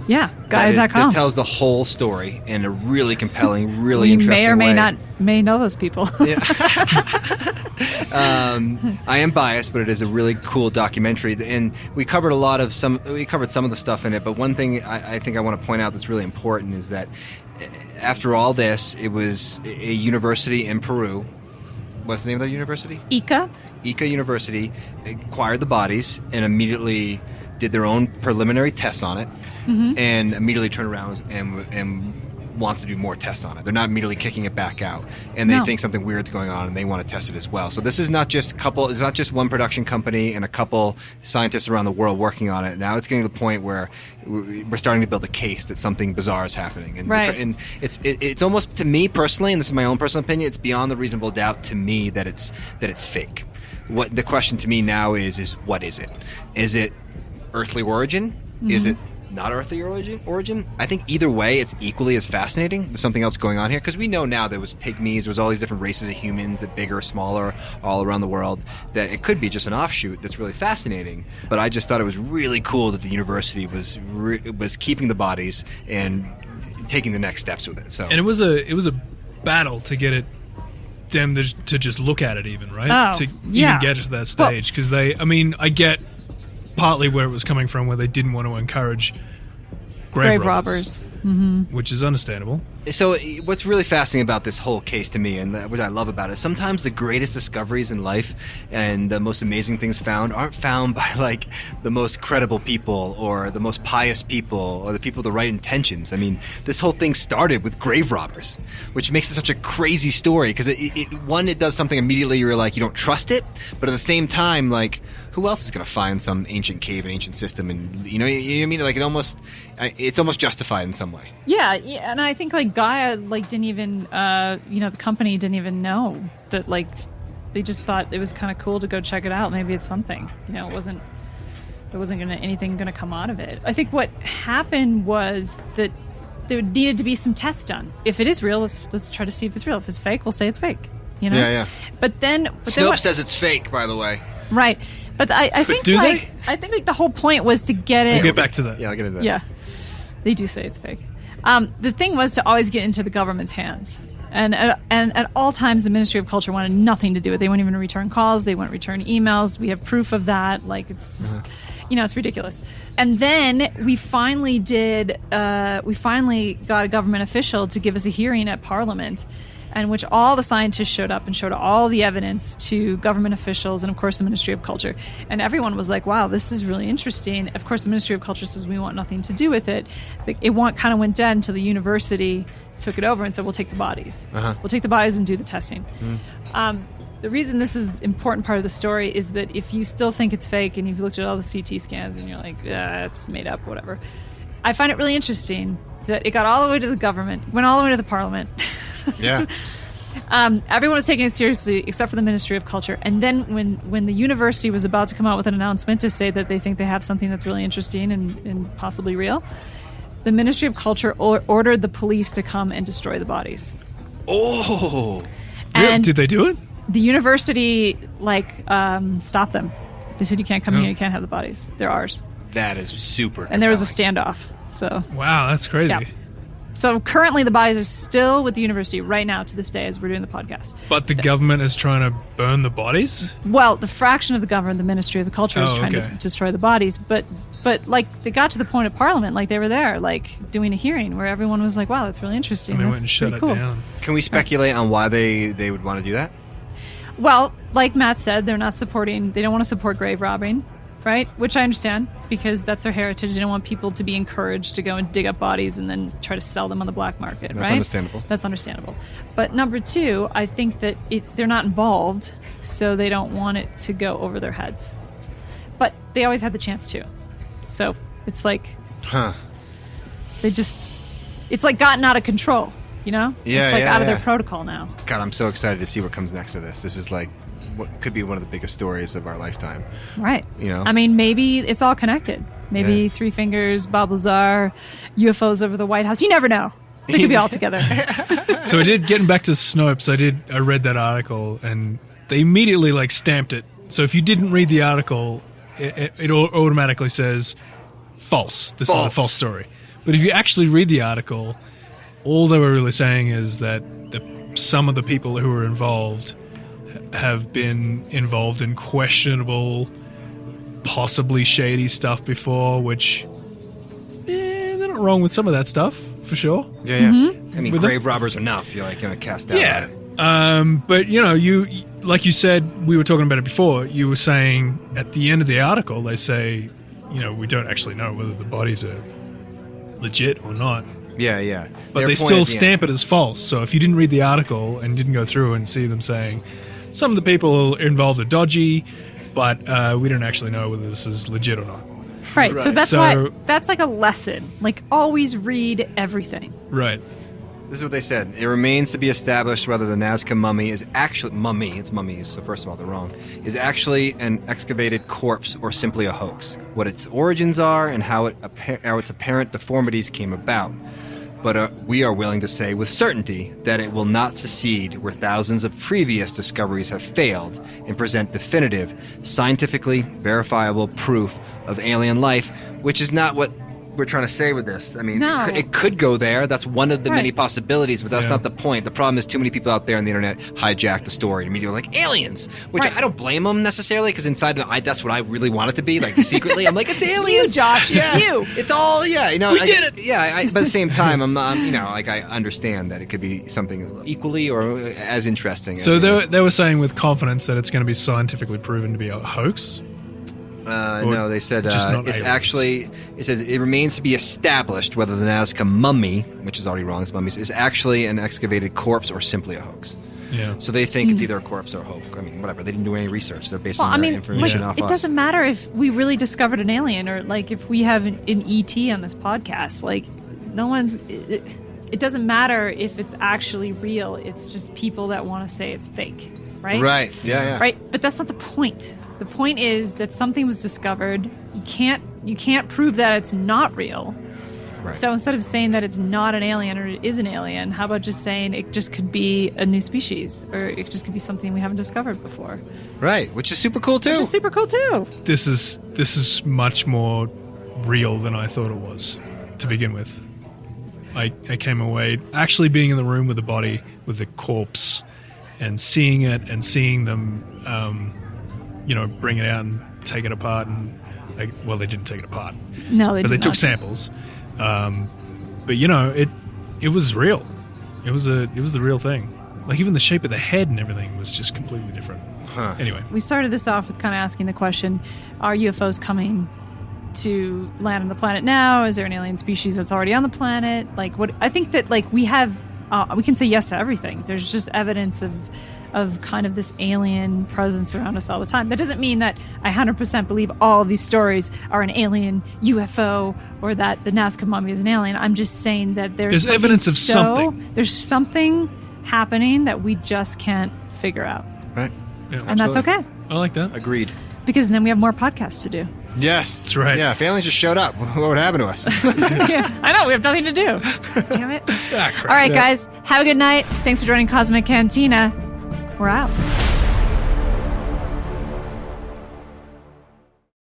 Yeah, Gaia.com. That tells the whole story in a really compelling, really interesting way. You may know those people. Yeah. I am biased, but it is a really cool documentary, and we covered some of the stuff in it. But one thing I think I want to point out that's really important is that after all this, it was a university in Peru. What's the name of that university? Ica University acquired the bodies and immediately did their own preliminary tests on it, and immediately turned around and wants to do more tests on it. They're not immediately kicking it back out, and they think something weird's going on, and they want to test it as well. So this is not just it's not just one production company and a couple scientists around the world working on it. Now it's getting to the point where we're starting to build a case that something bizarre is happening, and and it's almost, to me personally, and this is my own personal opinion, it's beyond the reasonable doubt to me that it's fake. What the question to me now is what is it? Is it earthly origin? Is it not earthly origin? I think either way, it's equally as fascinating. There's something else going on here, because we know now there was pygmies, there was all these different races of humans, that bigger, smaller, all around the world, that it could be just an offshoot that's really fascinating. But I just thought it was really cool that the university was keeping the bodies and taking the next steps with it. So, and it was a battle to get it them to just look at it, even, right? To even get to that stage, because I get partly where it was coming from, where they didn't want to encourage grave robbers. Which is understandable. So what's really fascinating about this whole case to me, and what I love about it, sometimes the greatest discoveries in life and the most amazing things found aren't found by like the most credible people or the most pious people or the people with the right intentions. I mean, this whole thing started with grave robbers, which makes it such a crazy story, because it does something immediately you're like, you don't trust it, but at the same time, like, who else is going to find some ancient cave, an ancient system, and you know what I mean? Like, it's almost justified in some way. Yeah, and I think like Gaia didn't even the company didn't even know that, like, they just thought it was kind of cool to go check it out. Maybe it's something. It wasn't anything going to come out of it. I think what happened was that there needed to be some tests done. If it is real, let's try to see if it's real. If it's fake, we'll say it's fake. Yeah. But then Snopes says it's fake, by the way. Right. But I think I think like the whole point was to get it. We'll get back to that. Yeah, I'll get into that. Yeah, they do say it's fake. The thing was to always get into the government's hands, and at all times the Ministry of Culture wanted nothing to do with it. They wouldn't even return calls. They wouldn't return emails. We have proof of that. Like, it's just, it's ridiculous. And then we finally got a government official to give us a hearing at Parliament, in which all the scientists showed up and showed all the evidence to government officials and, of course, the Ministry of Culture. And everyone was like, wow, this is really interesting. Of course, the Ministry of Culture says we want nothing to do with it. It kind of went dead until the university took it over and said, we'll take the bodies. We'll take the bodies and do the testing. The reason this is an important part of the story is that if you still think it's fake and you've looked at all the CT scans and you're like, yeah, it's made up, whatever. I find it really interesting that it got all the way to the government, went all the way to the Parliament. Yeah. Everyone was taking it seriously except for the Ministry of Culture. And then when the university was about to come out with an announcement to say that they think they have something that's really interesting and possibly real, the Ministry of Culture ordered the police to come and destroy the bodies. Oh. And did they do it? The university stopped them. They said, you can't come here, you can't have the bodies. They're ours. That is super. And there was a standoff. So wow, that's crazy. Yeah. So currently the bodies are still with the university right now to this day as we're doing the podcast. But the government is trying to burn the bodies? Well, the fraction of the government, the Ministry of the Culture, is trying to destroy the bodies. But like, they got to the point of Parliament, like they were there, like doing a hearing where everyone was like, wow, that's really interesting. And they that's went and shut it cool. down. Can we speculate on why they would want to do that? Well, like Matt said, they don't want to support grave robbing. Right? Which I understand, because that's their heritage. They don't want people to be encouraged to go and dig up bodies and then try to sell them on the black market, right? That's understandable. That's understandable. But number two, I think that they're not involved, so they don't want it to go over their heads. But they always had the chance to. So it's like... It's like gotten out of control, you know? Yeah, it's like out of their protocol now. God, I'm so excited to see what comes next to this. This is like... what could be one of the biggest stories of our lifetime. Right. You know? I mean, maybe it's all connected. Maybe Three Fingers, Bob Lazar, UFOs over the White House. You never know. They could be all together. So getting back to Snopes, I read that article and they immediately stamped it. So if you didn't read the article, it automatically says false. This is a false story. But if you actually read the article, all they were really saying is that some of the people who were involved have been involved in questionable, possibly shady stuff before, which they're not wrong with some of that stuff, for sure. Yeah, yeah. Mm-hmm. I mean, grave robbers enough. You're like going to cast out. Yeah. But, you like you said, we were talking about it before, you were saying at the end of the article, they say, we don't actually know whether the bodies are legit or not. Yeah, yeah. But they still stamp it as false. So if you didn't read the article and didn't go through and see them saying, some of the people involved are dodgy, but we don't actually know whether this is legit or not. Right. So that's why that's like a lesson. Like, always read everything. Right. This is what they said. It remains to be established whether the Nazca mummy is actually it's mummies, so first of all, they're wrong, is actually an excavated corpse or simply a hoax. What its origins are and how its apparent deformities came about. But we are willing to say with certainty that it will not succeed where thousands of previous discoveries have failed and present definitive, scientifically verifiable proof of alien life, which is not what we're trying to say with this. I mean, it could go there. That's one of the many possibilities, but that's not the point. The problem is too many people out there on the internet hijack the story and immediately like aliens, which I don't blame them necessarily, because inside that's what I really want it to be. Like secretly, I'm like, it's aliens, you, Josh. Yeah. It's you. It's all we did it. Yeah, but at the same time, I'm like I understand that it could be something equally or as interesting. So they were saying with confidence that it's going to be scientifically proven to be a hoax. No, they said it's actually. It says it remains to be established whether the Nazca mummy, which is already wrong, it's mummies, is actually an excavated corpse or simply a hoax. Yeah. So they think it's either a corpse or a hoax. I mean, whatever. They didn't do any research. They're based on their information off it doesn't matter if we really discovered an alien or like if we have an ET on this podcast. Like, no one's. It doesn't matter if it's actually real. It's just people that want to say it's fake, right? Right. Yeah. Right. But that's not the point. The point is that something was discovered. You can't prove that it's not real. Right. So instead of saying that it's not an alien or it is an alien, how about just saying it just could be a new species or it just could be something we haven't discovered before? Right, which is super cool too. This is much more real than I thought it was to begin with. I came away actually being in the room with the body, with the corpse, and seeing it and seeing them, bring it out and take it apart. And they didn't take it apart. No, they took samples. But it was real. It was the real thing. Like even the shape of the head and everything was just completely different. Huh. Anyway, we started this off with kind of asking the question: are UFOs coming to land on the planet now? Is there an alien species that's already on the planet? Like, what I think that like we have, we can say yes to everything. There's just evidence of kind of this alien presence around us all the time. That doesn't mean that I 100% believe all of these stories are an alien UFO or that the Nazca mummy is an alien. I'm just saying that there's evidence of something. There's something happening that we just can't figure out. Right. Yeah, and that's okay. I like that. Agreed. Because then we have more podcasts to do. Yes. That's right. Yeah, if aliens just showed up, what would happen to us? Yeah, I know. We have nothing to do. Damn it. Crap. All right, guys. Have a good night. Thanks for joining Cosmic Cantina. We're out.